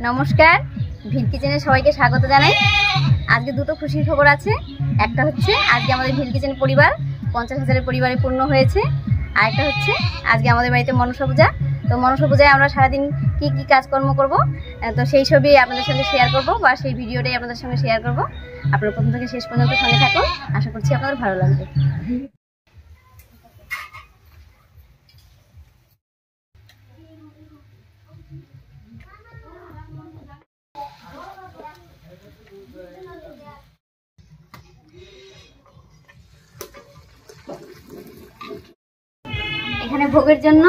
নমস্কার, ভিল কিচেনে সবাইকে স্বাগত জানাই। আজকে দুটো খুশির খবর আছে। একটা হচ্ছে আজকে আমাদের ভিল কিচেন পরিবার 50,000-এর পরিবারে পূর্ণ হয়েছে। আর একটা হচ্ছে আজকে আমাদের বাড়িতে মনসা পূজা। তো মনসা পূজায় আমরা সারাদিন কি কি কাজকর্ম করব, তো সেই ছবি আপনাদের সঙ্গে শেয়ার করব বা সেই ভিডিওটাই আপনাদের সঙ্গে শেয়ার করব। আপনারা প্রথম থেকে শেষ পর্যন্ত সঙ্গে থাকুন, আশা করছি আপনাদের ভালো লাগবে। এখানে ভোগের জন্য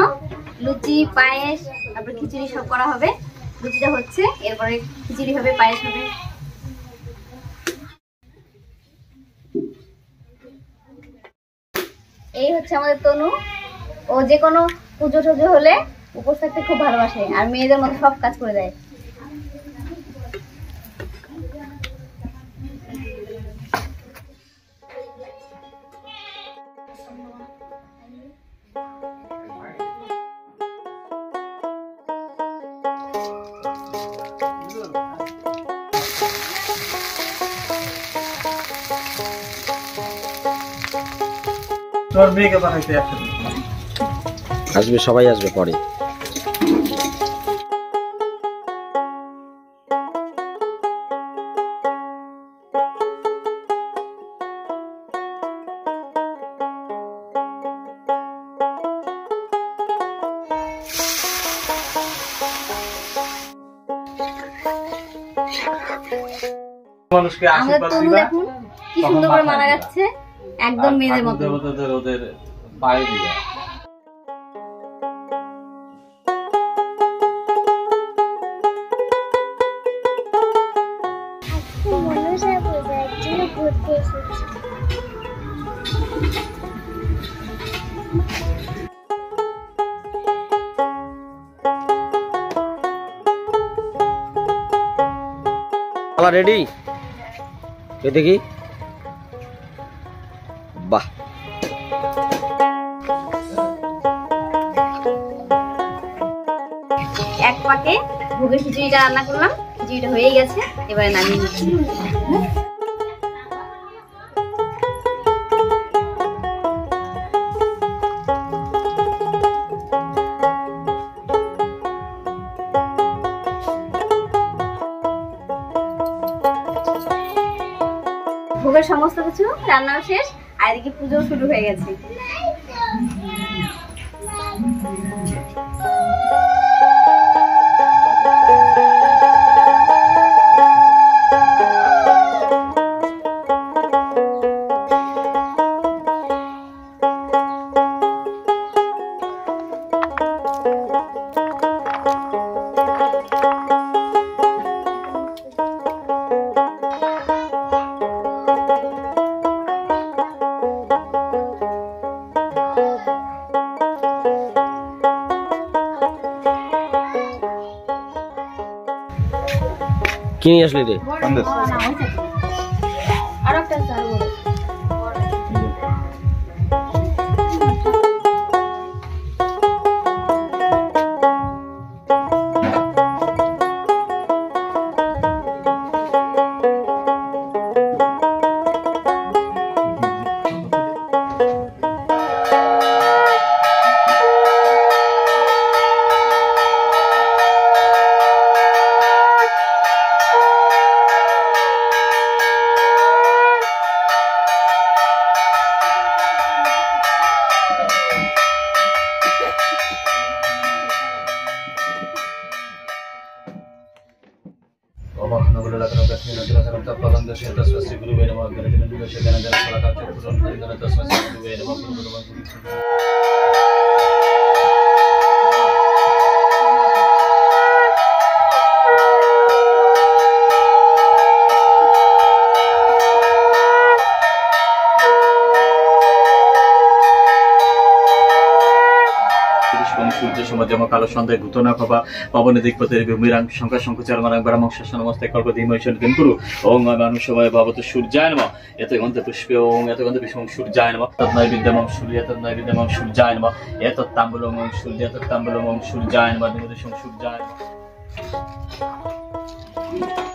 লুচি, পায়েস, তারপর খিচুড়ি সব করা হবে। লুচিটা হচ্ছে, এরপরে খিচুড়ি হবে, পায়েস হবে। এই হচ্ছে আমাদের তনু। ও যে কোনো পুজো টুজো হলে উপোস থাকতে খুব ভালোবাসে, আর মেয়েদের মতো সব কাজ করে দেয়। আসবে, সবাই আসবে পরে। মানুষকে আশীর্বাদ দিবা। দেখুন কি সুন্দর করে মানা যাচ্ছে, একদম মেয়েদের মতো। দেবতাদের ওদের পায়ে দিবা। আবার রেডি? এ দেখি, বাহ। এক পাকে ভোগের খিচুড়িটা রান্না করলাম, খিচুড়িটা হয়েই গেছে, এবারে নামিয়ে নিচ্ছি। ভোগের সমস্ত কিছু রান্না শেষ, আর এদিকে পুজো শুরু হয়ে গেছে। কি নিয়ে আসলি রে? আর একটা সূর্য সমাজম কালো সন্ধ্যায় ঘুতনা খবা পবনে দিকপতে ভূমিরাং সংখ্যা সংকুচার মারাং ব্রাহ্মণ শাসন মস্তে কল্প ধীমৈশন দিনপুরু ওং মানুষ সবাই ভবত সূর্যায় নমঃ এত গন্ধে পুষ্পে ওং এত গন্ধে পুষ্পং সূর্যায় নমঃ তৎনয় বিদ্যমং সূর্য তৎনয় বিদ্যমং সূর্যায় নমঃ এতৎ তাম্বুলং সূর্য তৎ তাম্বুলং সূর্যায় নমঃ দিমুদেশং সূর্যায় নমঃ। কি